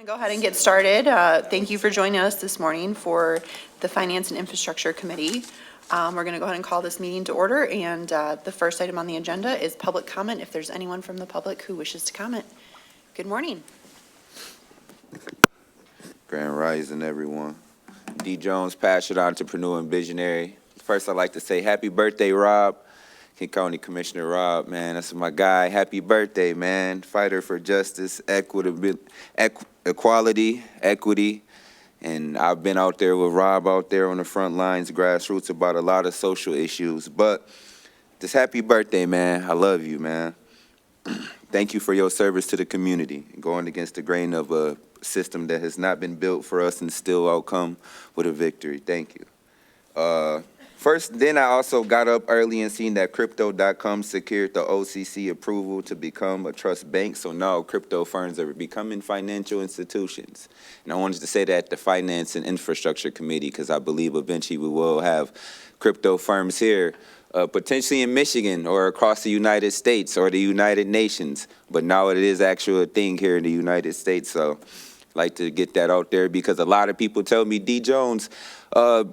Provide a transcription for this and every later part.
Go ahead and get started. Thank you for joining us this morning for the Finance and Infrastructure Committee. We're going to go ahead and call this meeting to order, and the first item on the agenda is public comment, if there's anyone from the public who wishes to comment. Good morning. Grand Rising, everyone. D. Jones, passionate entrepreneur and visionary. First, I'd like to say happy birthday, Rob. Kent County Commissioner Rob, man, that's my guy. Happy birthday, man. Fighter for justice, equality, equity. And I've been out there with Rob out there on the front lines, grassroots, about a lot of social issues. But just happy birthday, man. I love you, man. Thank you for your service to the community, going against the grain of a system that has not been built for us and still outcome with a victory. Thank you. First, then I also got up early and seen that Crypto.com secured the OCC approval to become a trust bank. So now crypto firms are becoming financial institutions. And I wanted to say that at the Finance and Infrastructure Committee, because I believe eventually we will have crypto firms here, potentially in Michigan or across the United States or the United Nations. But now it is actually a thing here in the United States. So I'd like to get that out there because a lot of people tell me, D. Jones,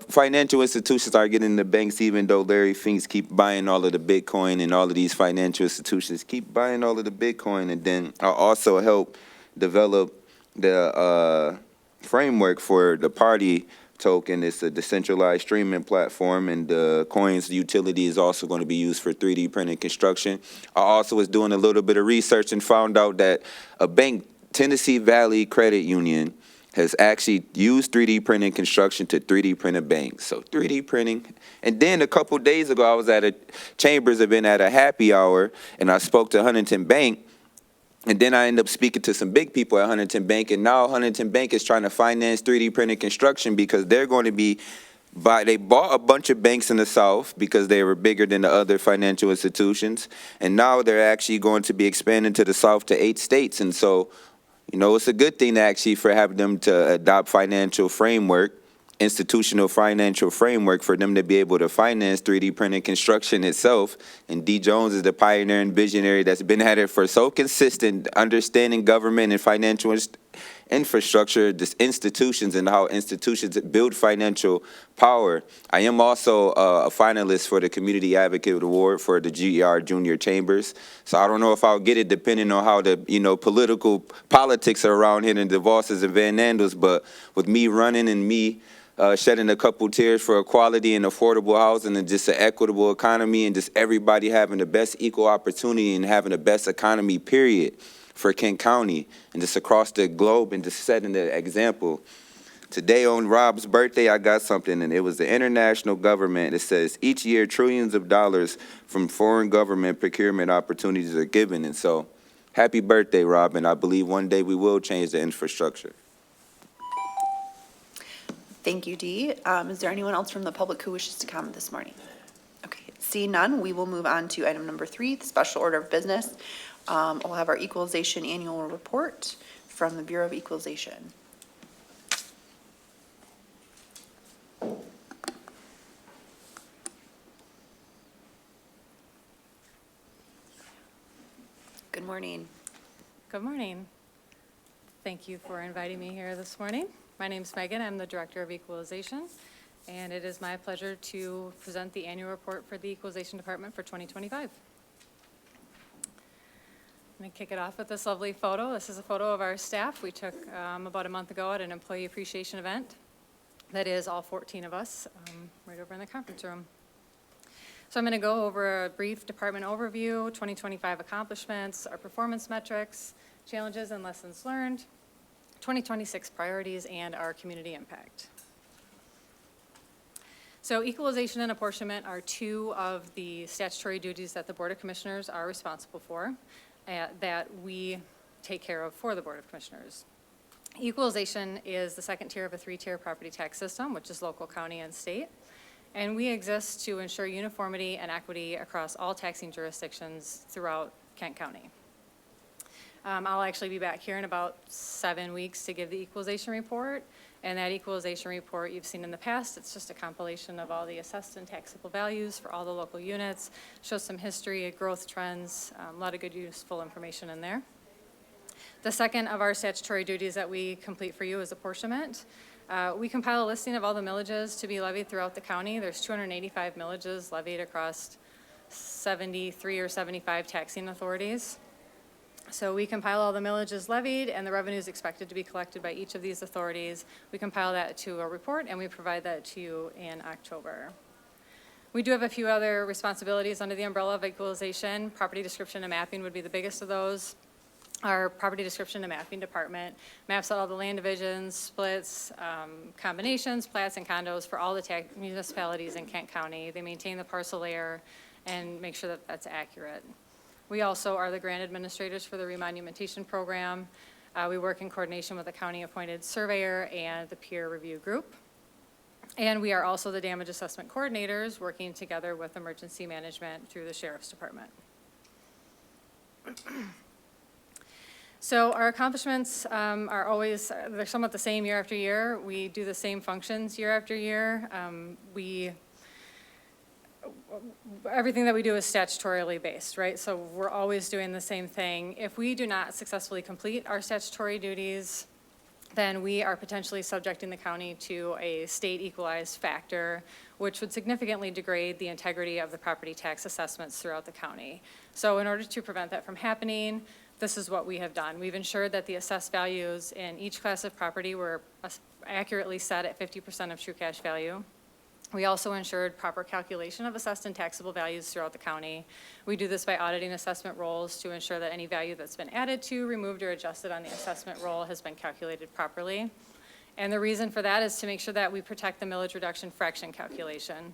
financial institutions are getting the banks, even though Larry Finks keep buying all of the Bitcoin, and all of these financial institutions keep buying all of the Bitcoin. And then I'll also help develop the framework for the Party token. It's a decentralized streaming platform, and the coin's utility is also going to be used for 3D printing construction. I also was doing a little bit of research and found out that a bank, Tennessee Valley Credit Union, has actually used 3D printing construction to 3D print a bank. So 3D printing. And then a couple days ago, I was at a Chambers event at a happy hour, and I spoke to Huntington Bank. And then I ended up speaking to some big people at Huntington Bank, and now Huntington Bank is trying to finance 3D printing construction because they're going to be they bought a bunch of banks in the South because they were bigger than the other financial institutions, and now they're actually going to be expanding to the South to 8 states. And so, you know, it's a good thing actually for having them to adopt institutional financial framework for them to be able to finance 3D printing construction itself. And D. Jones is the pioneer and visionary that's been at it for so consistent, understanding government and financial infrastructure, just institutions and how institutions build financial power. I am also a finalist for the Community Advocate Award for the GER Junior Chambers. So I don't know if I'll get it depending on how the, politics are around here in DeVos's and Van Andels, but with me running and me shedding a couple tears for equality and affordable housing and just an equitable economy and just everybody having the best equal opportunity and having the best economy, period, for Kent County and just across the globe, and just setting the example. Today on Rob's birthday, I got something, and it was the international government. It says each year trillions of dollars from foreign government procurement opportunities are given. And so happy birthday, Rob, and I believe one day we will change the infrastructure. Thank you, Dee. Is there anyone else from the public who wishes to comment this morning? Okay, seeing none, we will move on to item number 3, the special order of business. We'll have our equalization annual report from the Bureau of Equalization. Good morning. Good morning. Thank you for inviting me here this morning. My name is Megan. I'm the Director of Equalization, and it is my pleasure to present the annual report for the Equalization Department for 2025. I'm going to kick it off with this lovely photo. This is a photo of our staff we took about a month ago at an employee appreciation event. That is all 14 of us right over in the conference room. So I'm going to go over a brief department overview, 2025 accomplishments, our performance metrics, challenges and lessons learned, 2026 priorities, and our community impact. So equalization and apportionment are 2 of the statutory duties that the Board of Commissioners are responsible for, that we take care of for the Board of Commissioners. Equalization is the second tier of a 3-tier property tax system, which is local, county, and state. And we exist to ensure uniformity and equity across all taxing jurisdictions throughout Kent County. I'll actually be back here in about 7 weeks to give the equalization report. And that equalization report you've seen in the past, it's just a compilation of all the assessed and taxable values for all the local units, shows some history, growth trends, a lot of good useful information in there. The second of our statutory duties that we complete for you is apportionment. We compile a listing of all the millages to be levied throughout the county. There's 285 millages levied across 73 or 75 taxing authorities. So we compile all the millages levied and the revenues expected to be collected by each of these authorities. We compile that to a report and we provide that to you in October. We do have a few other responsibilities under the umbrella of equalization. Property description and mapping would be the biggest of those. Our property description and mapping department maps out all the land divisions, splits, combinations, plats, and condos for all the municipalities in Kent County. They maintain the parcel layer and make sure that that's accurate. We also are the grant administrators for the remonumentation program. We work in coordination with the county-appointed surveyor and the peer review group. And we are also the damage assessment coordinators, working together with emergency management through the sheriff's department. So our accomplishments are always, they're somewhat the same year after year. We do the same functions year after year. Everything that we do is statutorily based, right? So we're always doing the same thing. If we do not successfully complete our statutory duties, then we are potentially subjecting the county to a state equalized factor, which would significantly degrade the integrity of the property tax assessments throughout the county. So in order to prevent that from happening, this is what we have done. We've ensured that the assessed values in each class of property were accurately set at 50% of true cash value. We also ensured proper calculation of assessed and taxable values throughout the county. We do this by auditing assessment rolls to ensure that any value that's been added to, removed, or adjusted on the assessment roll has been calculated properly. And the reason for that is to make sure that we protect the millage reduction fraction calculation.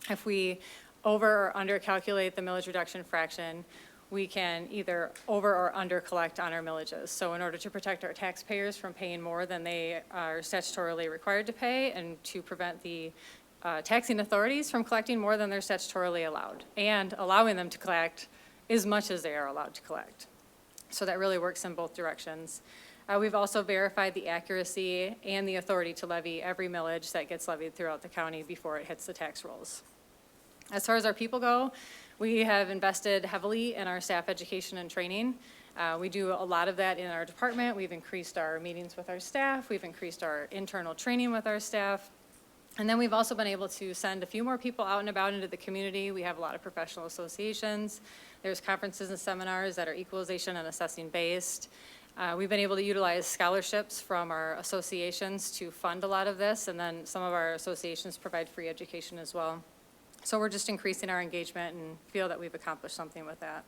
If we over or under calculate the millage reduction fraction, we can either over or under collect on our millages. So in order to protect our taxpayers from paying more than they are statutorily required to pay, and to prevent the taxing authorities from collecting more than they're statutorily allowed, and allowing them to collect as much as they are allowed to collect. So that really works in both directions. We've also verified the accuracy and the authority to levy every millage that gets levied throughout the county before it hits the tax rolls. As far as our people go, we have invested heavily in our staff education and training. We do a lot of that in our department. We've increased our meetings with our staff. We've increased our internal training with our staff. And then we've also been able to send a few more people out and about into the community. We have a lot of professional associations. There's conferences and seminars that are equalization and assessing based. We've been able to utilize scholarships from our associations to fund a lot of this, and then some of our associations provide free education as well. So we're just increasing our engagement and feel that we've accomplished something with that.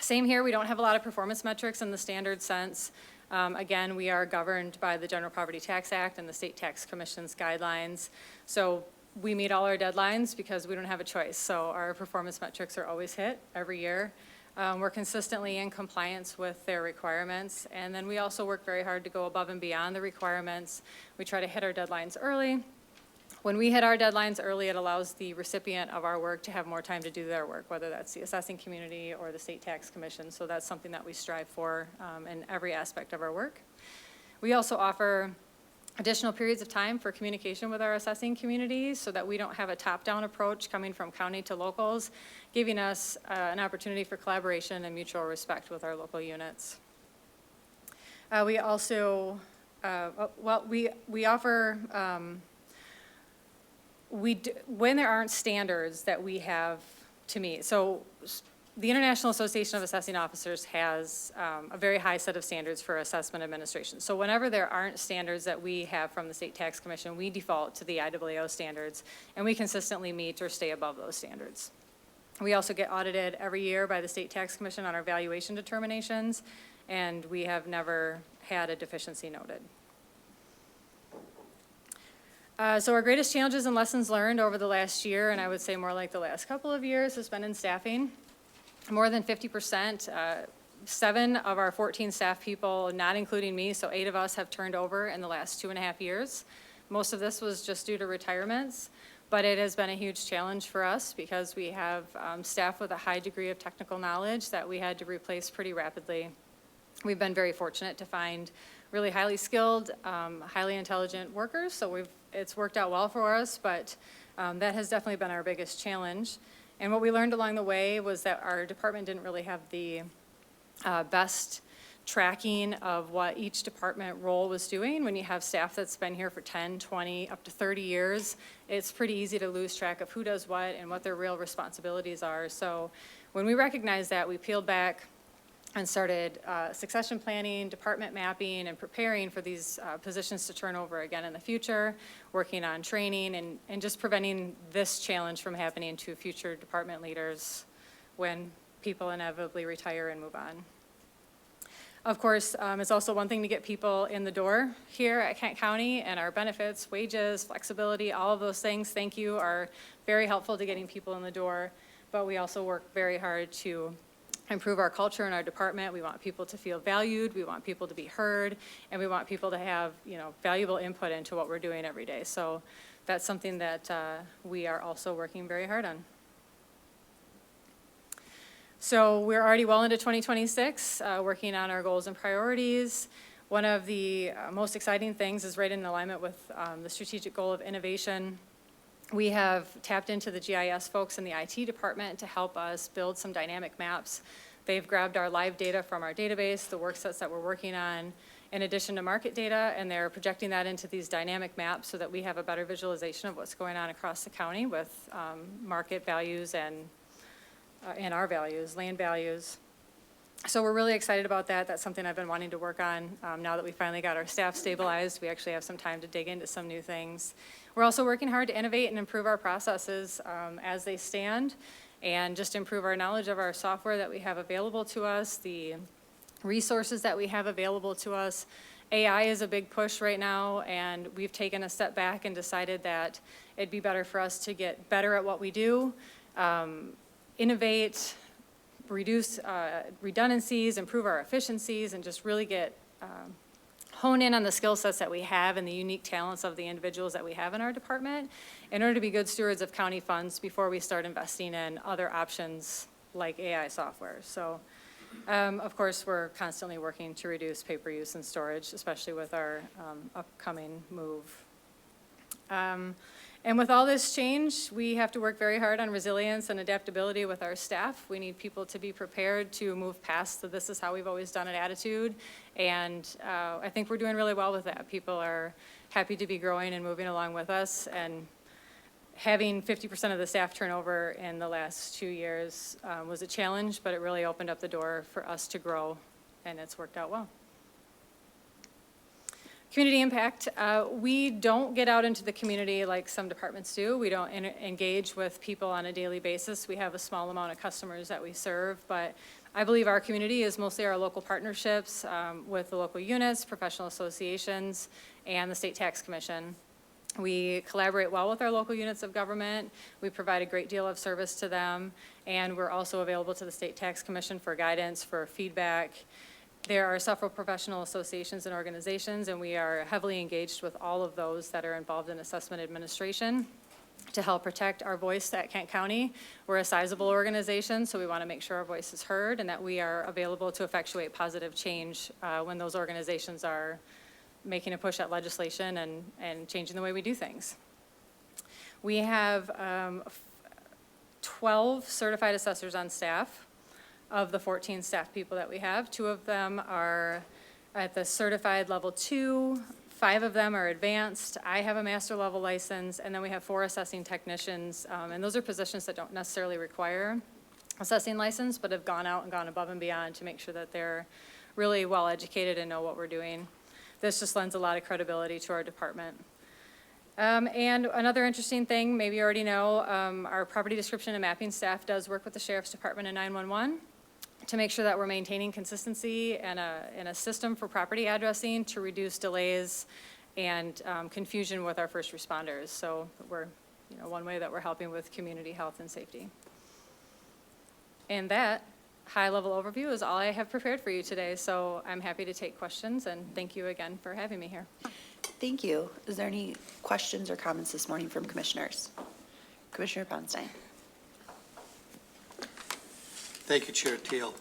Same here, we don't have a lot of performance metrics in the standard sense. Again, we are governed by the General Property Tax Act and the State Tax Commission's guidelines. So we meet all our deadlines because we don't have a choice. So our performance metrics are always hit every year. We're consistently in compliance with their requirements. And then we also work very hard to go above and beyond the requirements. We try to hit our deadlines early. When we hit our deadlines early, it allows the recipient of our work to have more time to do their work, whether that's the assessing community or the State Tax Commission. So that's something that we strive for in every aspect of our work. We also offer additional periods of time for communication with our assessing communities so that we don't have a top-down approach coming from county to locals, giving us an opportunity for collaboration and mutual respect with our local units. We also, we offer, when there aren't standards that we have to meet, so the International Association of Assessing Officers has a very high set of standards for assessment administration. So whenever there aren't standards that we have from the State Tax Commission, we default to the IAAO standards, and we consistently meet or stay above those standards. We also get audited every year by the State Tax Commission on our valuation determinations, and we have never had a deficiency noted. So our greatest challenges and lessons learned over the last year, and I would say more like the last couple of years, has been in staffing. More than 50%, 7 of our 14 staff people, not including me, so 8 of us have turned over in the last 2.5 years. Most of this was just due to retirements, but it has been a huge challenge for us because we have staff with a high degree of technical knowledge that we had to replace pretty rapidly. We've been very fortunate to find really highly skilled, highly intelligent workers, so it's worked out well for us, but that has definitely been our biggest challenge. And what we learned along the way was that our department didn't really have the best tracking of what each department role was doing. When you have staff that's been here for 10, 20, up to 30 years, it's pretty easy to lose track of who does what and what their real responsibilities are. So when we recognized that, we peeled back and started succession planning, department mapping, and preparing for these positions to turn over again in the future, working on training and just preventing this challenge from happening to future department leaders when people inevitably retire and move on. Of course, it's also one thing to get people in the door here at Kent County, and our benefits, wages, flexibility, all of those things, thank you, are very helpful to getting people in the door. But we also work very hard to improve our culture in our department. We want people to feel valued, we want people to be heard, and we want people to have, valuable input into what we're doing every day. So that's something that we are also working very hard on. So we're already well into 2026, working on our goals and priorities. One of the most exciting things is right in alignment with the strategic goal of innovation. We have tapped into the GIS folks in the IT department to help us build some dynamic maps. They've grabbed our live data from our database, the work sets that we're working on, in addition to market data, and they're projecting that into these dynamic maps so that we have a better visualization of what's going on across the county with market values and our values, land values. So we're really excited about that. That's something I've been wanting to work on. Now that we finally got our staff stabilized, we actually have some time to dig into some new things. We're also working hard to innovate and improve our processes as they stand, and just improve our knowledge of our software that we have available to us, the resources that we have available to us. AI is a big push right now, and we've taken a step back and decided that it'd be better for us to get better at what we do, innovate, reduce redundancies, improve our efficiencies, and just really hone in on the skill sets that we have and the unique talents of the individuals that we have in our department in order to be good stewards of county funds before we start investing in other options like AI software. So, of course, we're constantly working to reduce paper use and storage, especially with our upcoming move. And with all this change, we have to work very hard on resilience and adaptability with our staff. We need people to be prepared to move past the "this is how we've always done it" attitude. And I think we're doing really well with that. People are happy to be growing and moving along with us. And having 50% of the staff turnover in the last 2 years was a challenge, but it really opened up the door for us to grow, and it's worked out well. Community impact, we don't get out into the community like some departments do. We don't engage with people on a daily basis. We have a small amount of customers that we serve, but I believe our community is mostly our local partnerships with the local units, professional associations, and the State Tax Commission. We collaborate well with our local units of government. We provide a great deal of service to them, and we're also available to the State Tax Commission for guidance, for feedback. There are several professional associations and organizations, and we are heavily engaged with all of those that are involved in assessment administration to help protect our voice at Kent County. We're a sizable organization, so we want to make sure our voice is heard and that we are available to effectuate positive change when those organizations are making a push at legislation and changing the way we do things. We have 12 certified assessors on staff. Of the 14 staff people that we have, 2 of them are at the certified level 2, 5 of them are advanced. I have a master level license, and then we have 4 assessing technicians, and those are positions that don't necessarily require assessing license, but have gone out and gone above and beyond to make sure that they're really well educated and know what we're doing. This just lends a lot of credibility to our department. And another interesting thing, maybe you already know, our property description and mapping staff does work with the Sheriff's Department and 911 to make sure that we're maintaining consistency and a system for property addressing to reduce delays and confusion with our first responders. So we're, one way that we're helping with community health and safety. And that high-level overview is all I have prepared for you today. So I'm happy to take questions, and thank you again for having me here. Thank you. Is there any questions or comments this morning from commissioners? Commissioner Ponstein. Thank you, Chair Teal.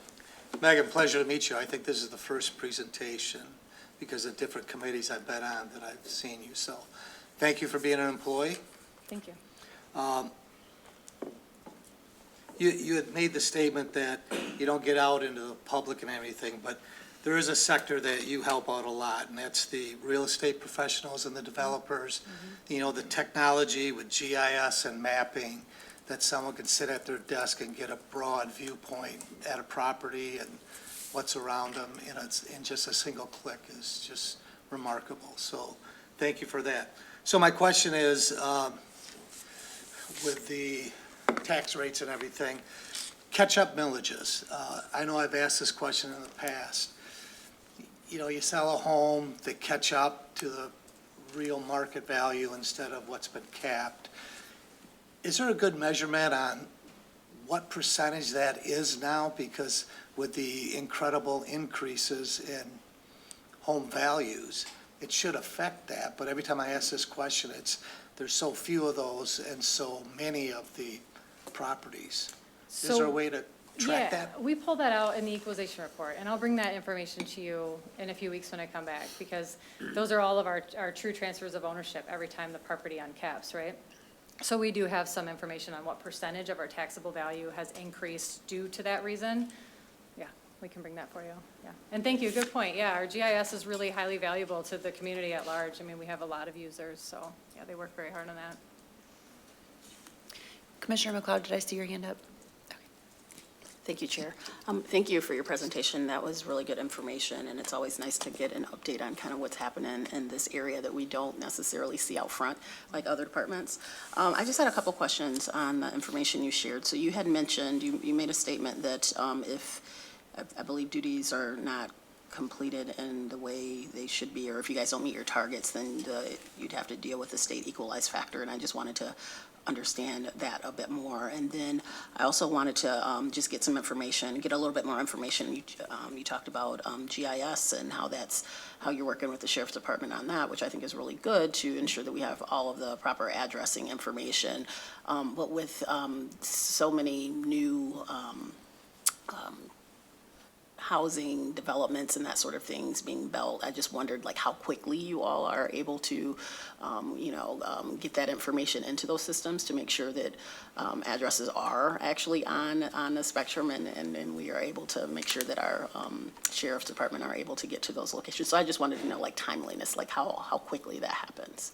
Megan, pleasure to meet you. I think this is the first presentation because of different committees I've been on that I've seen you. So thank you for being an employee. Thank you. You had made the statement that you don't get out into the public and everything, but there is a sector that you help out a lot, and that's the real estate professionals and the developers. You know, the technology with GIS and mapping, that someone can sit at their desk and get a broad viewpoint at a property and what's around them in just a single click is just remarkable. So thank you for that. So my question is, with the tax rates and everything, catch-up millages. I know I've asked this question in the past. You know, you sell a home, they catch up to the real market value instead of what's been capped. Is there a good measurement on what percentage that is now? Because with the incredible increases in home values, it should affect that. But every time I ask this question, there's so few of those and so many of the properties. Is there a way to track that? Yeah, we pull that out in the equalization report, and I'll bring that information to you in a few weeks when I come back, because those are all of our true transfers of ownership every time the property uncaps, right? So we do have some information on what percentage of our taxable value has increased due to that reason. Yeah, we can bring that for you, yeah. And thank you, good point, yeah, our GIS is really highly valuable to the community at large. I mean, we have a lot of users, so, yeah, they work very hard on that. Commissioner McLeod, did I see your hand up? Thank you, Chair. Thank you for your presentation. That was really good information, and it's always nice to get an update on kind of what's happening in this area that we don't necessarily see out front like other departments. I just had a couple questions on the information you shared. So you had mentioned, you made a statement that if, I believe duties are not completed in the way they should be, or if you guys don't meet your targets, then you'd have to deal with the state equalized factor, and I just wanted to understand that a bit more. And then I also wanted to just get some information, get a little bit more information. You talked about GIS and how you're working with the Sheriff's Department on that, which I think is really good to ensure that we have all of the proper addressing information. But with so many new housing developments and that sort of things being built, I just wondered like how quickly you all are able to, get that information into those systems to make sure that addresses are actually on the spectrum and we are able to make sure that our Sheriff's Department are able to get to those locations. So I just wanted to know like timeliness, like how quickly that happens.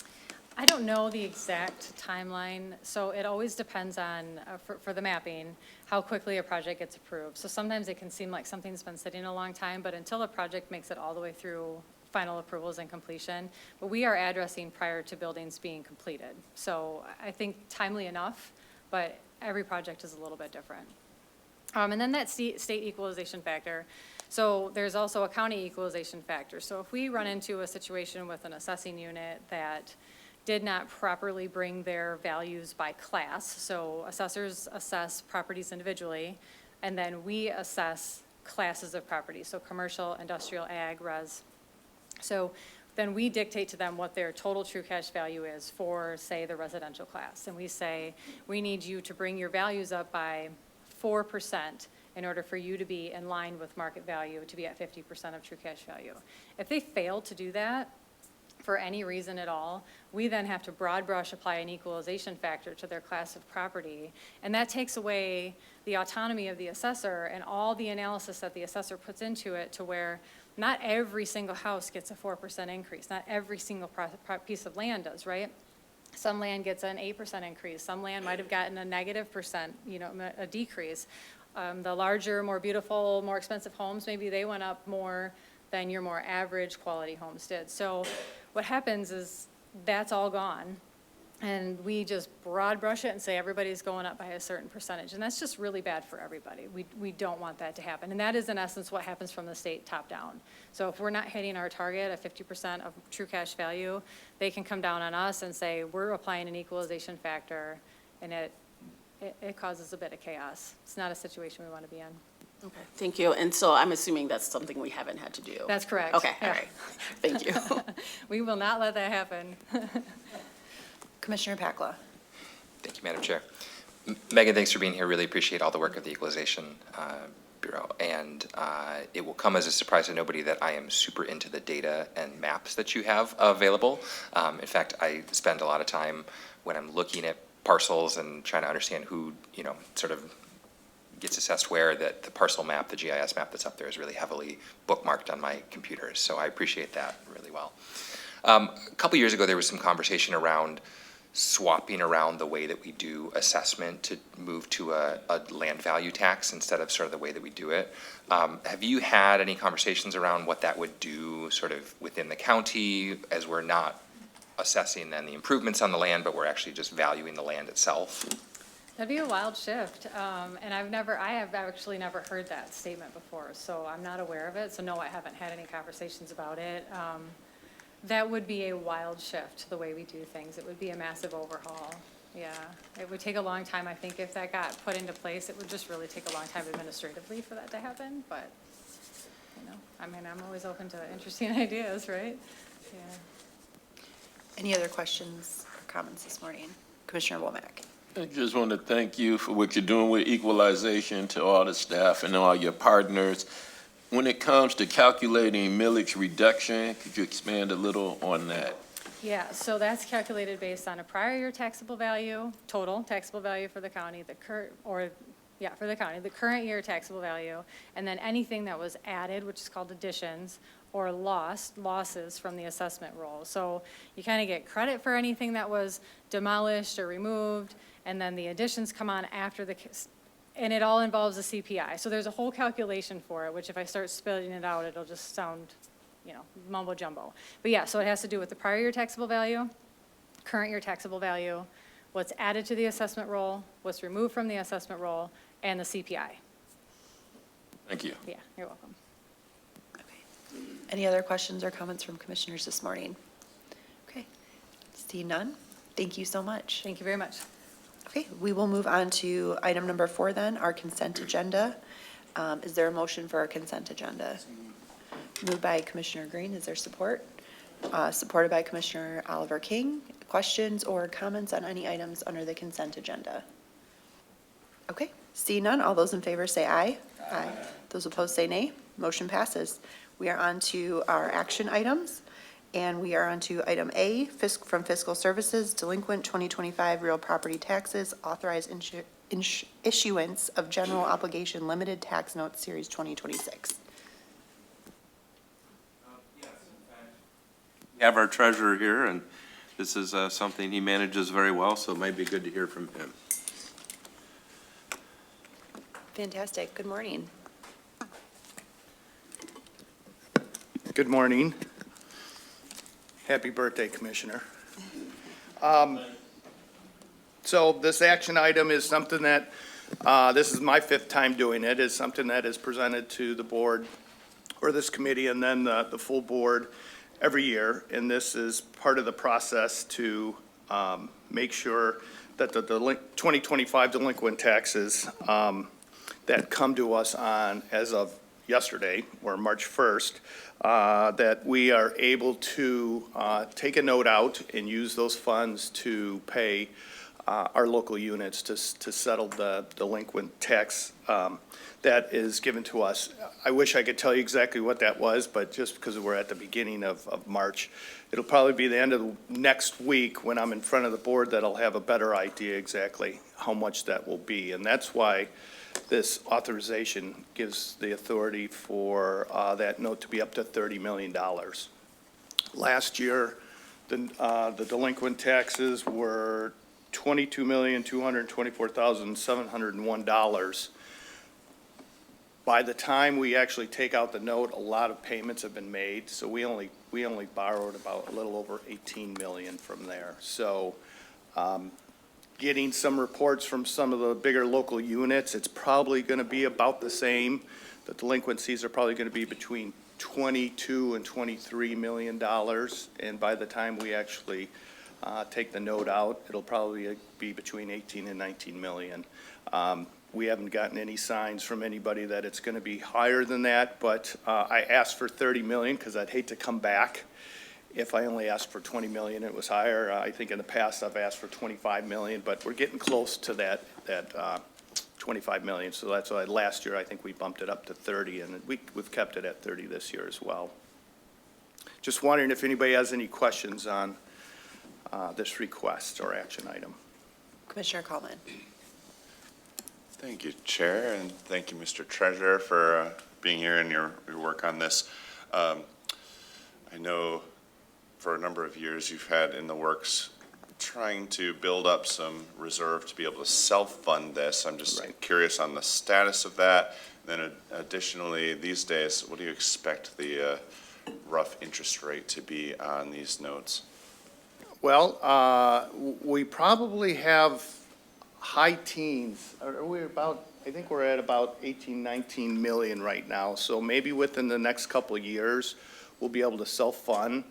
I don't know the exact timeline, so it always depends on, for the mapping, how quickly a project gets approved. So sometimes it can seem like something's been sitting a long time, but until a project makes it all the way through final approvals and completion, but we are addressing prior to buildings being completed. So I think timely enough, but every project is a little bit different. And then that state equalization factor. So there's also a county equalization factor. So if we run into a situation with an assessing unit that did not properly bring their values by class. So assessors assess properties individually, and then we assess classes of properties, so commercial, industrial, ag, res. So then we dictate to them what their total true cash value is for, say, the residential class. And we say, we need you to bring your values up by 4% in order for you to be in line with market value, to be at 50% of true cash value. If they fail to do that, for any reason at all, we then have to broad brush apply an equalization factor to their class of property. And that takes away the autonomy of the assessor and all the analysis that the assessor puts into it to where not every single house gets a 4% increase. Not every single piece of land does, right? Some land gets an 8% increase. Some land might have gotten a negative percent, a decrease. The larger, more beautiful, more expensive homes, maybe they went up more than your more average quality homes did. So what happens is that's all gone, and we just broad brush it and say everybody's going up by a certain percentage, and that's just really bad for everybody. We don't want that to happen, and that is in essence what happens from the state top down. So if we're not hitting our target of 50% of true cash value, they can come down on us and say we're applying an equalization factor, and it causes a bit of chaos. It's not a situation we want to be in. Okay, thank you. And so I'm assuming that's something we haven't had to do. That's correct. Okay, all Yeah. right. Thank you. We will not let that happen. Commissioner Pakla. Thank you, Madam Chair. Megan, thanks for being here. Really appreciate all the work of the Equalization Bureau. And it will come as a surprise to nobody that I am super into the data and maps that you have available. In fact, I spend a lot of time when I'm looking at parcels and trying to understand who, sort of gets assessed where, that the parcel map, the GIS map that's up there is really heavily bookmarked on my computer. So I appreciate that really well. A couple years ago, there was some conversation around swapping around the way that we do assessment to move to a land value tax instead of sort of the way that we do it. Have you had any conversations around what that would do sort of within the county, as we're not assessing then the improvements on the land, but we're actually just valuing the land itself? That'd be a wild shift, and I have actually never heard that statement before, so I'm not aware of it, so no, I haven't had any conversations about it. That would be a wild shift to the way we do things. It would be a massive overhaul, yeah. It would take a long time, I think, if that got put into place. It would just really take a long time administratively for that to happen, but, you know, I mean, I'm always open to interesting ideas, right? Yeah. Any other questions or comments this morning? Commissioner Womack. I just want to thank you for what you're doing with equalization, to all the staff and all your partners. When it comes to calculating millage reduction, could you expand a little on that? Yeah, so that's calculated based on a prior year taxable value, total taxable value for the county, the current year taxable value, and then anything that was added, which is called additions, or losses from the assessment roll. So you kind of get credit for anything that was demolished or removed, and then the additions come on after and it all involves a CPI. So there's a whole calculation for it, which if I start spelling it out, it'll just sound, you know, mumbo jumbo. But yeah, so it has to do with the prior year taxable value, current year taxable value, what's added to the assessment roll, what's removed from the assessment roll, and the CPI. Thank you. Yeah, you're welcome. Okay. Any other questions or comments from commissioners this morning? Okay, see none. Thank you so much. Thank you very much. Okay, we will move on to item number 4 then, our consent agenda. Is there a motion for our consent agenda? Moved by Commissioner Green, is there support? Supported by Commissioner Oliver King. Questions or comments on any items under the consent agenda? Okay, see none, all those in favor say aye. Aye. Those opposed say nay. Motion passes. We are on to our action items. And we are on to item A, from Fiscal Services, delinquent 2025 real property taxes, authorized issuance of general obligation limited tax notes, Series 2026. We have our treasurer here, and this is something he manages very well, so it might be good to hear from him. Fantastic. Good morning. Good morning. Happy birthday, Commissioner. So this action item is something that, this is my 5th time doing it, is something that is presented to the board or this committee and then the full board every year. And this is part of the process to make sure that the 2025 delinquent taxes that come to us on, as of yesterday, or March 1st, that we are able to take a note out and use those funds to pay our local units to settle the delinquent tax that is given to us. I wish I could tell you exactly what that was, but just because we're at the beginning of March, it'll probably be the end of next week when I'm in front of the board that I'll have a better idea exactly how much that will be. And that's why this authorization gives the authority for that note to be up to $30 million. Last year, the delinquent taxes were $22,224,701. By the time we actually take out the note, a lot of payments have been made, so we only borrowed about a little over 18 million from there. So getting some reports from some of the bigger local units, it's probably going to be about the same. The delinquencies are probably going to be between 22 and 23 million dollars, and by the time we actually take the note out, it'll probably be between 18 and 19 million. We haven't gotten any signs from anybody that it's going to be higher than that, but I asked for 30 million because I'd hate to come back if I only asked for 20 million. It was higher. I think in the past I've asked for 25 million, but we're getting close to that 25 million. So that's why last year I think we bumped it up to 30, and we've kept it at 30 this year as well. Just wondering if anybody has any questions on this request or action item. Commissioner Coleman. Thank you, Chair, and thank you, Mr. Treasurer, for being here and your work on this. I know for a number of years you've had in the works trying to build up some reserve to be able to self-fund this. I'm just curious on the status of that. Then additionally, these days, what do you expect the rough interest rate to be on these notes? Well, we probably have high teens. Are we about, I think we're at about 18, 19 million right now. So maybe within the next couple of years, we'll be able to self-fund,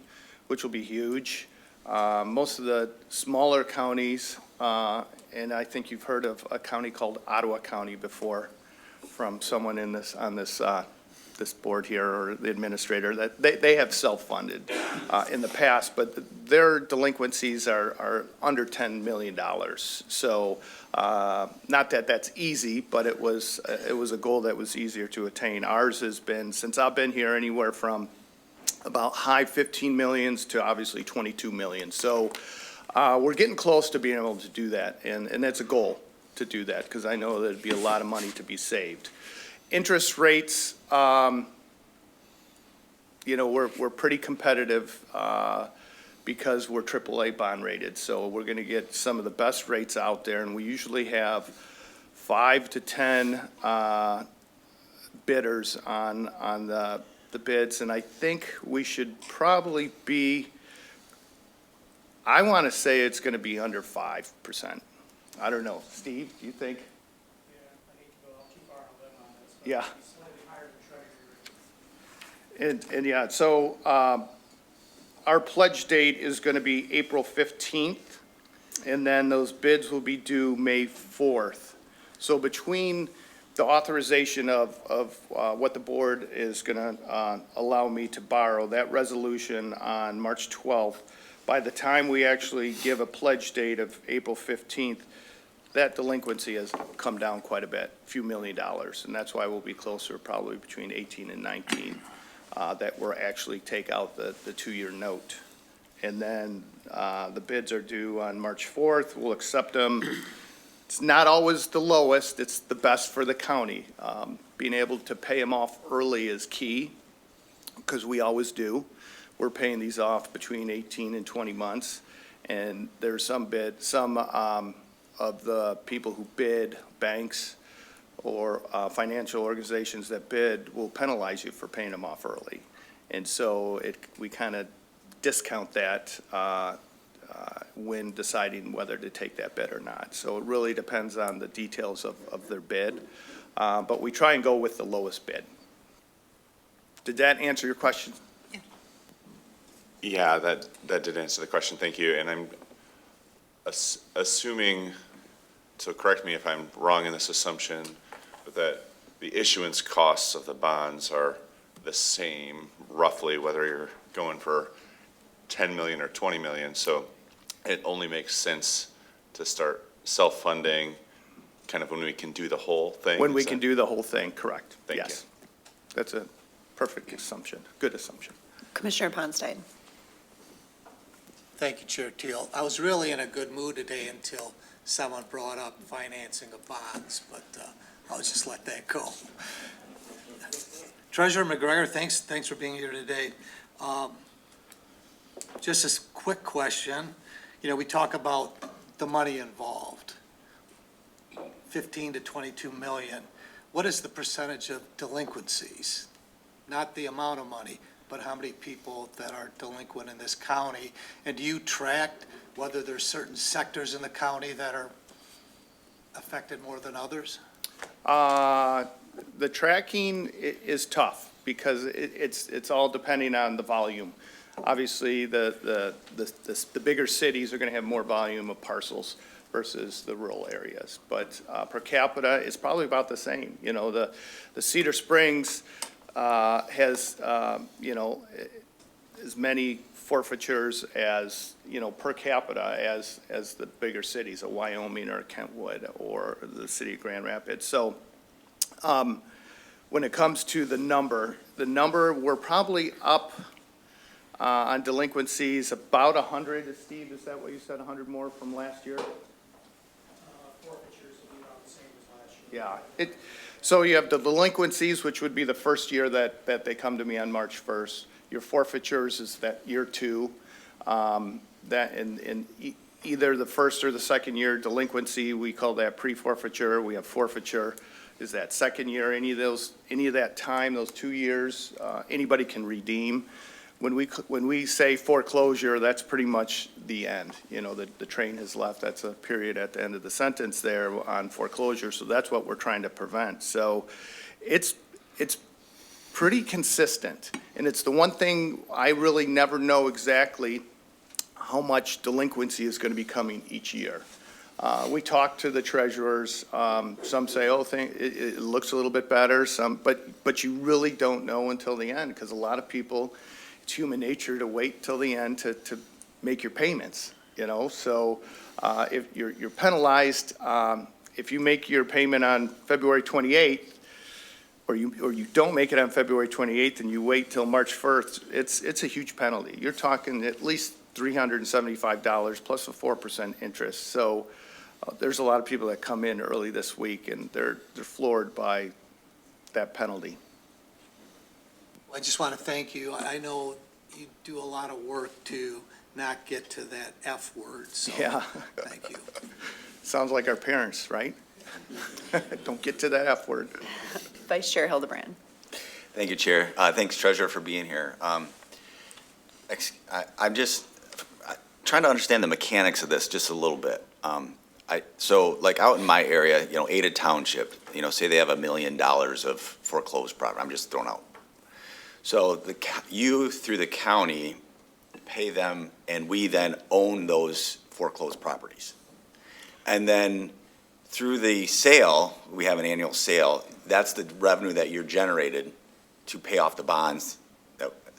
which will be huge. Most of the smaller counties, and I think you've heard of a county called Ottawa County before from someone in this, on this, this board here, or the administrator, that they have self-funded in the past, but their delinquencies are under $10 million. So not that that's easy, but it was a goal that was easier to attain. Ours has been, since I've been here, anywhere from about high 15 millions to obviously 22 million. So we're getting close to being able to do that, and that's a goal to do that, because I know there'd be a lot of money to be saved. Interest rates, you know, we're pretty competitive because we're AAA bond rated. So we're going to get some of the best rates out there, and we usually have 5 to 10 bidders on the bids, and I think we should probably be, I want to say it's going to be under 5%. I don't know. Steve, do you think? Yeah. And yeah, so our pledge date is going to be April 15th, and then those bids will be due May 4th. So between the authorization of what the board is going to allow me to borrow, that resolution on March 12th, by the time we actually give a pledge date of April 15th, that delinquency has come down quite a bit, a few $1 million, and that's why we'll be closer, probably between 18 and 19, that we'll actually take out the 2-year note. And then the bids are due on March 4th. We'll accept them. It's not always the lowest. It's the best for the county. Being able to pay them off early is key, because we always do. We're paying these off between 18 and 20 months, and there's some of the people who bid, banks or financial organizations that bid, will penalize you for paying them off early. And so we kind of discount that when deciding whether to take that bid or not. So it really depends on the details of their bid, but we try and go with the lowest bid. Did that answer your question? Yeah, that did answer the question. Thank you. And I'm assuming, so correct me if I'm wrong in this assumption, but that the issuance costs of the bonds are the same roughly, whether you're going for 10 million or 20 million. So it only makes sense to start self-funding kind of when we can do the whole thing. When we can do the whole thing, correct. Thank you. Yes. That's a perfect assumption, good assumption. Commissioner Ponstein. Thank you, Chair Teal. I was really in a good mood today until someone brought up financing of bonds, but I'll just let that go. Treasurer McGregor, thanks for being here today. Just a quick question. You know, we talk about the money involved, 15 to 22 million. What is the percentage of delinquencies? Not the amount of money, but how many people that are delinquent in this county? And do you track whether there's certain sectors in the county that are affected more than others? The tracking is tough because it's all depending on the volume. Obviously, the bigger cities are going to have more volume of parcels versus the rural areas. But per capita, it's probably about the same. You know, the Cedar Springs has, you know, as many forfeitures as, you know, per capita as the bigger cities of Wyoming or Kentwood or the city of Grand Rapids. So when it comes to the number, we're probably up on delinquencies about 100. Steve, is that what you said, 100 more from last year? Forfeitures will be about the same as last year. Yeah. So you have the delinquencies, which would be the first year that they come to me on March 1st. Your forfeitures is that year 2. That in either the first or the second year delinquency, we call that pre-forfeiture. We have forfeiture is that second year. Any of that time, those 2 years, anybody can redeem. When we say foreclosure, that's pretty much the end. You know, the train has left. That's a period at the end of the sentence there on foreclosure. So that's what we're trying to prevent. So it's pretty consistent. And it's the one thing I really never know exactly how much delinquency is going to be coming each year. We talk to the treasurers. Some say, oh, it looks a little bit better. But you really don't know until the end, because a lot of people, it's human nature to wait till the end to make your payments, you know? So if you're penalized, if you make your payment on February 28th, or you don't make it on February 28th and you wait till March 1st, it's a huge penalty. You're talking at least $375 plus a 4% interest. So there's a lot of people that come in early this week and they're floored by that penalty. I just want to thank you. I know you do a lot of work to not get to that F word, so Yeah. thank you. Sounds like our parents, right? Don't get to that F word. Vice Chair Hildebrand. Thank you, Chair. Thanks, Treasurer, for being here. I'm just trying to understand the mechanics of this just a little bit. So like out in my area, you know, Ada Township, you know, say they have $1 million of foreclosed property. I'm just throwing out. So you, through the county, pay them, and we then own those foreclosed properties. And then through the sale, we have an annual sale, that's the revenue that you're generated to pay off the bonds.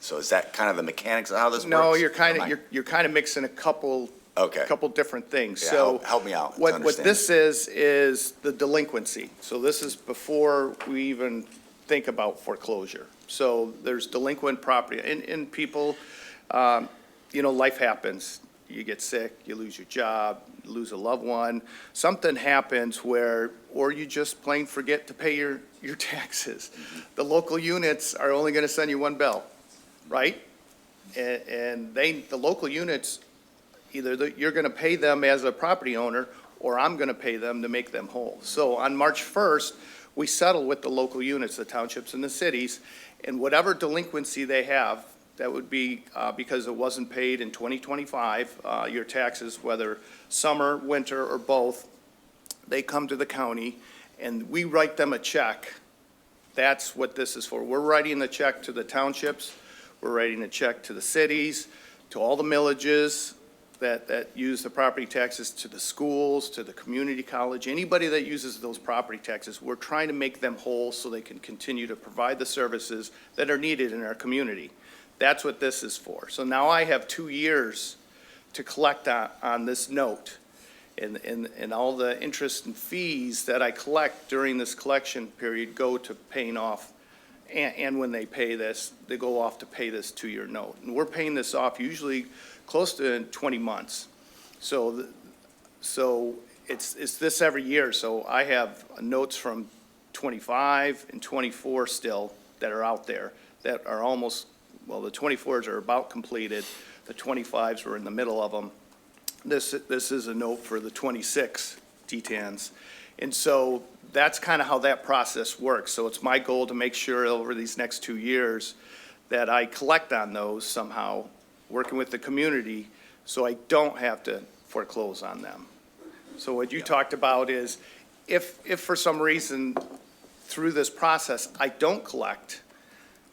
So is that kind of the mechanics of how this works? No, you're kind of mixing a couple different things. Yeah, So help me out to what understand. this is the delinquency. So this is before we even think about foreclosure. So there's delinquent property, and people, you know, life happens. You get sick, you lose your job, you lose a loved one. Something happens where, or you just plain forget to pay your taxes. The local units are only going to send you one bill, right? And the local units, either you're going to pay them as a property owner, or I'm going to pay them to make them whole. So on March 1st, we settle with the local units, the townships and the cities, and whatever delinquency they have, that would be because it wasn't paid in 2025, your taxes, whether summer, winter, or both, they come to the county, and we write them a check. That's what this is for. We're writing the check to the townships, we're writing a check to the cities, to all the millages that use the property taxes, to the schools, to the community college, anybody that uses those property taxes. We're trying to make them whole so they can continue to provide the services that are needed in our community. That's what this is for. So now I have 2 years to collect on this note. And all the interest and fees that I collect during this collection period go to paying off. And when they pay this, they go off to pay this 2-year note. And we're paying this off usually close to 20 months. So it's this every year. So I have notes from 25 and 24 still that are out there that are almost, well, the 24s are about completed. The 25s were in the middle of them. This is a note for the 26 DTANs. And so that's kind of how that process works. So it's my goal to make sure over these next 2 years that I collect on those somehow, working with the community, so I don't have to foreclose on them. So what you talked about is if for some reason through this process I don't collect,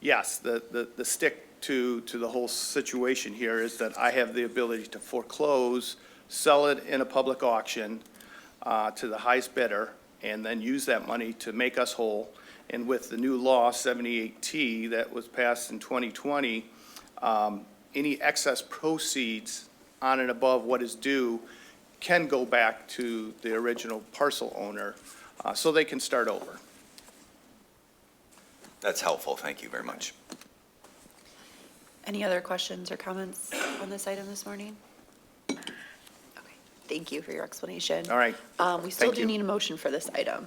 yes, the stick to the whole situation here is that I have the ability to foreclose, sell it in a public auction to the highest bidder, and then use that money to make us whole. And with the new law, 78T, that was passed in 2020, any excess proceeds on and above what is due can go back to the original parcel owner, so they can start over. That's helpful. Thank you very much. Any other questions or comments on this item this morning? Okay, thank you for your explanation. All right. We still Thank do you. need a motion for this item.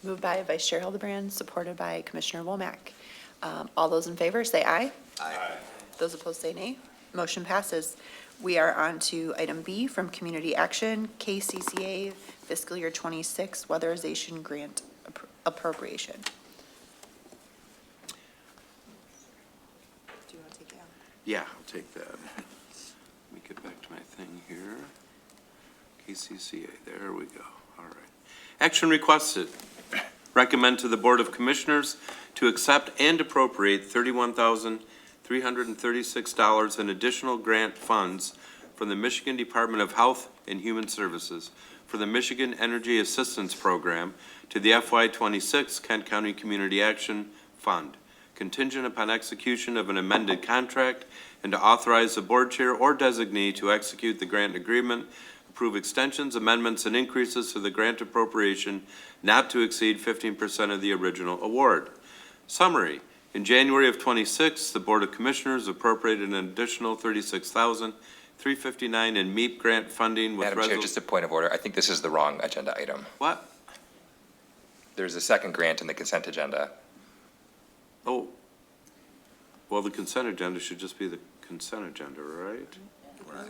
Moved by Vice Chair Hildebrand, supported by Commissioner Womack. All those in favor, say aye. Aye. Those opposed, say nay. Motion passes. We are on to item B from Community Action, KCCA Fiscal Year 26 Weatherization Grant Appropriation. Do you want to take that? Yeah, I'll take that. Let me get back to my thing here. KCCA, there we go. All right. Action requested. Recommend to the Board of Commissioners to accept and appropriate $31,336 in additional grant funds from the Michigan Department of Health and Human Services for the Michigan Energy Assistance Program to the FY26 Kent County Community Action Fund, contingent upon execution of an amended contract, and to authorize the board chair or designee to execute the grant agreement, approve extensions, amendments, and increases to the grant appropriation not to exceed 15% of the original award. Summary. In January of '26, the Board of Commissioners appropriated an additional $36,359 in MEEP grant funding with Madam Chair, just a point of order. I think this is the wrong agenda item. What? There's a second grant in the consent agenda. Oh, well, the consent agenda should just be the consent agenda, right?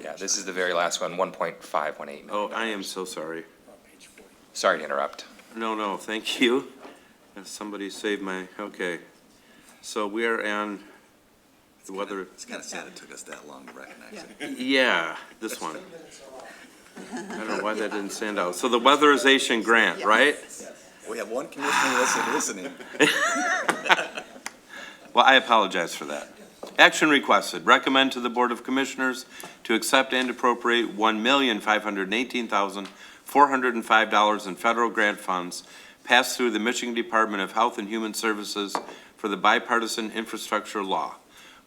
Yeah, this is the very last one, 1.518 million. Oh, I am so sorry. Sorry to interrupt. No, thank you. If somebody saved my, okay. So we are on the weather, It's kind of sad it took us that long to recognize it. yeah, this one. I don't know why that didn't stand out. So the weatherization grant, right? We have one commissioner listening. Well, I apologize for that. Action requested. Recommend to the Board of Commissioners to accept and appropriate $1,518,405 in federal grant funds passed through the Michigan Department of Health and Human Services for the Bipartisan Infrastructure Law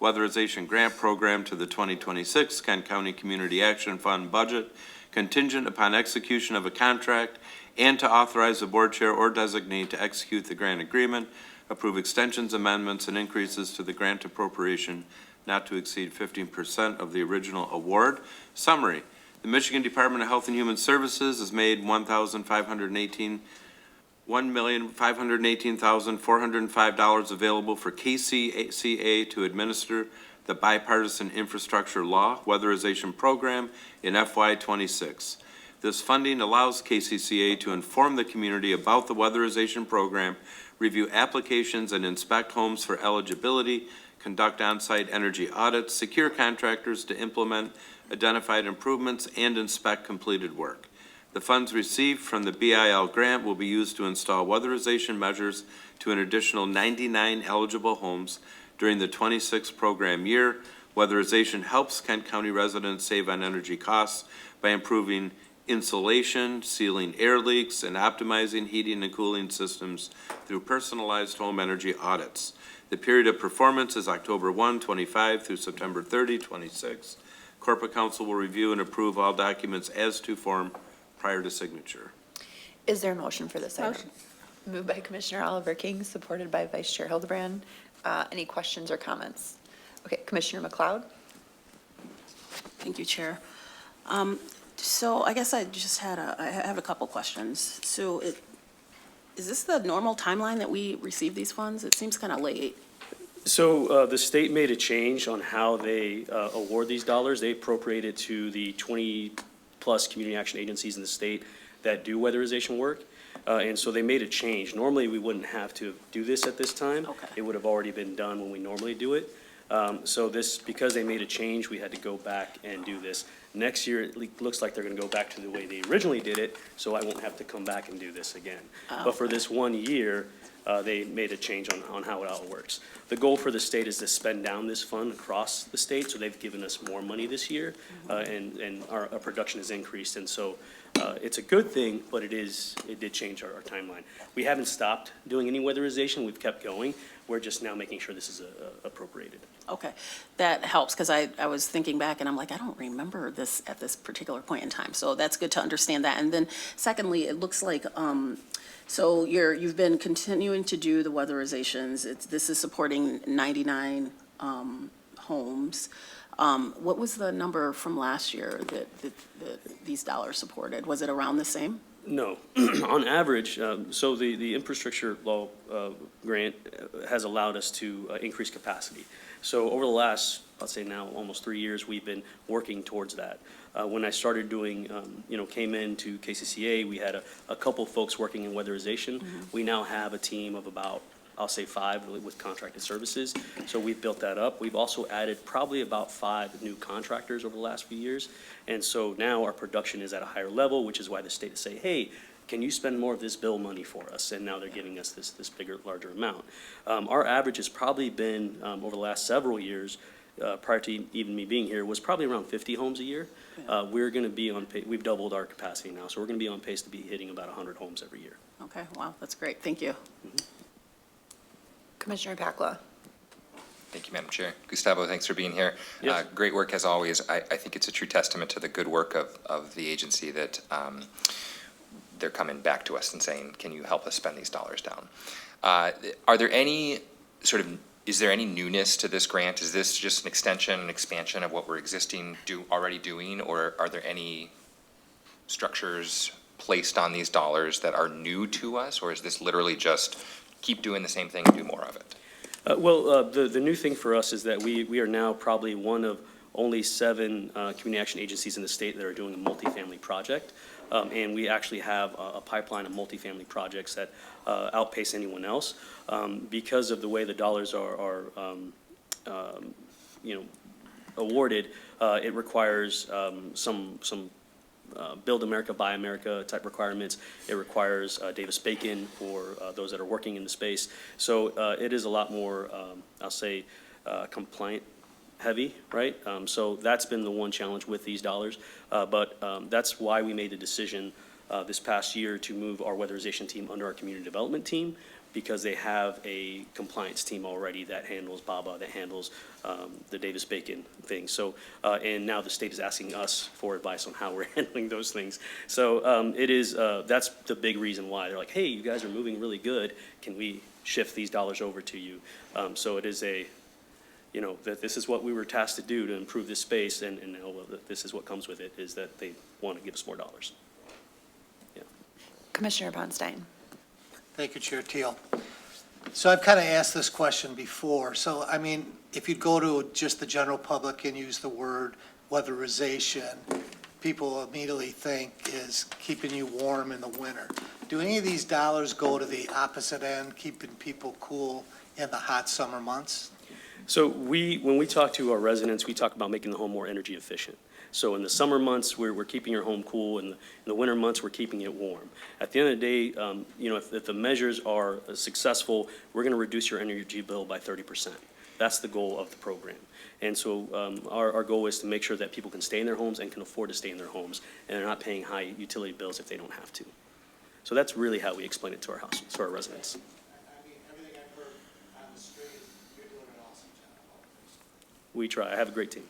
Weatherization Grant Program to the 2026 Kent County Community Action Fund budget, contingent upon execution of a contract, and to authorize the board chair or designee to execute the grant agreement, approve extensions, amendments, and increases to the grant appropriation not to exceed 15% of the original award. Summary. The Michigan Department of Health and Human Services has made $1,518,405 available for KCCA to administer the Bipartisan Infrastructure Law Weatherization Program in FY26. This funding allows KCCA to inform the community about the weatherization program, review applications and inspect homes for eligibility, conduct on-site energy audits, secure contractors to implement identified improvements, and inspect completed work. The funds received from the BIL grant will be used to install weatherization measures to an additional 99 eligible homes during the 26 program year. Weatherization helps Kent County residents save on energy costs by improving insulation, sealing air leaks, and optimizing heating and cooling systems through personalized home energy audits. The period of performance is October 1, 25 through September 30, 26. Corporate Counsel will review and approve all documents as to form prior to signature. Is there a motion for this item? Motion. Moved by Commissioner Oliver King, supported by Vice Chair Hildebrand. Any questions or comments? Okay, Commissioner McLeod? Thank you, Chair. So I guess I have a couple questions. So is this the normal timeline that we receive these funds? It seems kind of late. So the state made a change on how they award these dollars. They appropriated to the 20-plus community action agencies in the state that do weatherization work. And so they made a change. Normally, we wouldn't have to do this at this time. Okay. It would have already been done when we normally do it. So this, because they made a change, we had to go back and do this. Next year, it looks like they're gonna go back to the way they originally did it, so I won't have to come back and do this again. But for this 1 year, they made a change on how it all works. The goal for the state is to spend down this fund across the state, so they've given us more money this year, and our production has increased, and so it's a good thing, but it did change our timeline. We haven't stopped doing any weatherization, we've kept going. We're just now making sure this is appropriated. Okay, that helps, because I was thinking back, and I'm like, I don't remember this at this particular point in time. So that's good to understand that. And then secondly, it looks like, so you've been continuing to do the weatherizations. This is supporting 99 homes. What was the number from last year that these dollars supported? Was it around the same? No. On average, so the infrastructure law grant has allowed us to increase capacity. So over the last, I'll say now, almost 3 years, we've been working towards that. When I started doing, came into KCCA, we had a couple folks working in weatherization. We now have a team of about, I'll say 5 with contracted services. So we've built that up. We've also added probably about 5 new contractors over the last few years. And so now our production is at a higher level, which is why the state is saying, hey, can you spend more of this bill money for us? And now they're giving us this bigger, larger amount. Our average has probably been, over the last several years, prior to even me being here, was probably around 50 homes a year. We're going to be on pace, we've doubled our capacity now, so we're going to be on pace to be hitting about 100 homes every year. Okay, wow, that's great. Thank you. Commissioner Pakla. Thank you, Madam Chair. Gustavo, thanks for being here. Yes. Great work as always. I think it's a true testament to the good work of the agency that they're coming back to us and saying, can you help us spend these dollars down? Are there any is there any newness to this grant? Is this just an extension, an expansion of what we're already doing, or are there any structures placed on these dollars that are new to us, or is this literally just keep doing the same thing and do more of it? The new thing for us is that we are now probably one of only 7 community action agencies in the state that are doing a multifamily project. And we actually have a pipeline of multifamily projects that outpace anyone else. Because of the way the dollars are awarded, it requires some Build America, Buy America type requirements. It requires Davis-Bacon for those that are working in the space. So it is a lot more, I'll say, compliant heavy, right? So that's been the one challenge with these dollars. But that's why we made the decision this past year to move our weatherization team under our community development team, because they have a compliance team already that handles BABA, that handles the Davis-Bacon thing. So, and now the state is asking us for advice on how we're handling those things. So it is, that's the big reason why. They're like, hey, you guys are moving really good. Can we shift these dollars over to you? So it is that this is what we were tasked to do to improve this space, and now this is what comes with it, is that they want to give us more dollars. Yeah. Commissioner Ponstein. Thank you, Chair Teal. So I've kind of asked this question before. So, I mean, if you go to just the general public and use the word weatherization, people immediately think is keeping you warm in the winter. Do any of these dollars go to the opposite end, keeping people cool in the hot summer months? So when we talk to our residents, we talk about making the home more energy efficient. So in the summer months, we're keeping your home cool, and in the winter months, we're keeping it warm. At the end of the day, if the measures are successful, we're going to reduce your energy bill by 30%. That's the goal of the program. And so our goal is to make sure that people can stay in their homes and can afford to stay in their homes, and they're not paying high utility bills if they don't have to. So that's really how we explain it to our households, to our residents. I mean, everything I've heard on the street is you're doing an awesome job. We try. I have a great team.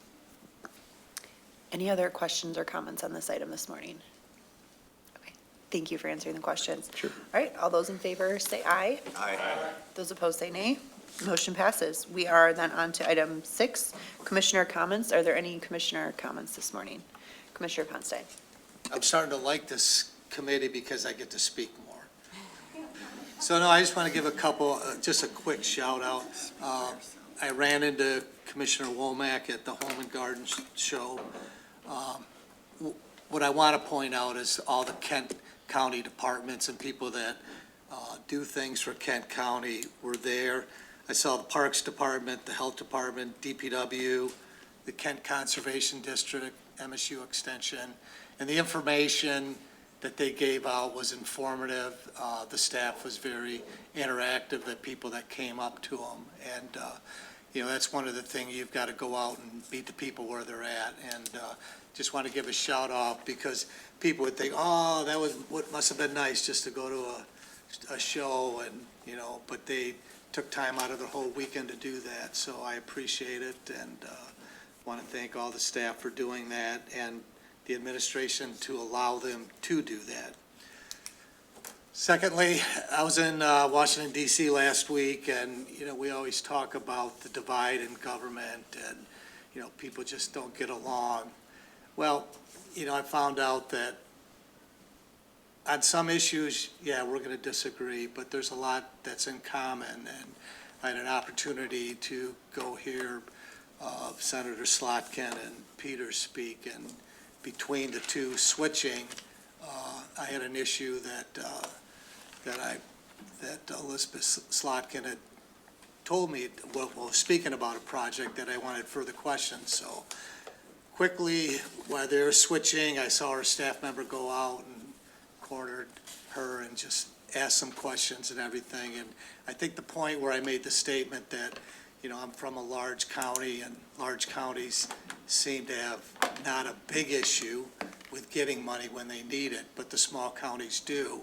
Any other questions or comments on this item this morning? Okay, thank you for answering the questions. Sure. All right, all those in favor say aye. Aye. Those opposed say nay. Motion passes. We are then on to item 6, commissioner comments. Are there any commissioner comments this morning? Commissioner Ponstein. I'm starting to like this committee because I get to speak more. So no, I just want to give a couple, just a quick shout out. I ran into Commissioner Womack at the Home and Garden Show. What I want to point out is all the Kent County departments and people that do things for Kent County were there. I saw the Parks Department, the Health Department, DPW, the Kent Conservation District, MSU Extension, and the information that they gave out was informative. The staff was very interactive, the people that came up to them. And, that's one of the things, you've got to go out and meet the people where they're at. And just want to give a shout out, because people would think, oh, that was what must have been nice just to go to a show, and, but they took time out of their whole weekend to do that. So I appreciate it, and want to thank all the staff for doing that, and the administration to allow them to do that. Secondly, I was in Washington DC last week, and, we always talk about the divide in government, and, people just don't get along. Well, I found out that on some issues, yeah, we're going to disagree, but there's a lot that's in common. And I had an opportunity to go hear Senator Slotkin and Peter speak, and between the two switching, I had an issue that Elizabeth Slotkin had told me, well, speaking about a project that I wanted further questions. So quickly, while they were switching, I saw our staff member go out and cornered her and just asked some questions and everything. And I think the point where I made the statement that, you know, I'm from a large county, and large counties seem to have not a big issue with getting money when they need it, but the small counties do.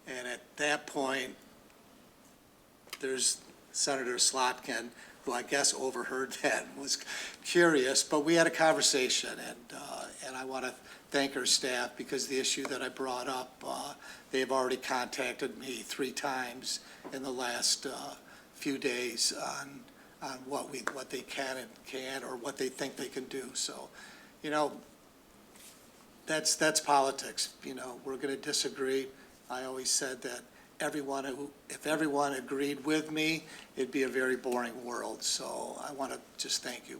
And at that point, there's Senator Slotkin, who I guess overheard that, was curious, but we had a conversation, and I want to thank her staff, because the issue that I brought up, they've already contacted me 3 times in the last few days on what they can and can't, or what they think they can do. So, you know, that's politics. You know, we're going to disagree. I always said that if everyone agreed with me, it'd be a very boring world. So I want to just thank you.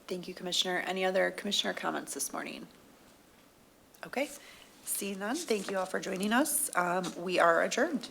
Thank you, Commissioner. Any other commissioner comments this morning? Okay, seeing none, thank you all for joining us. We are adjourned.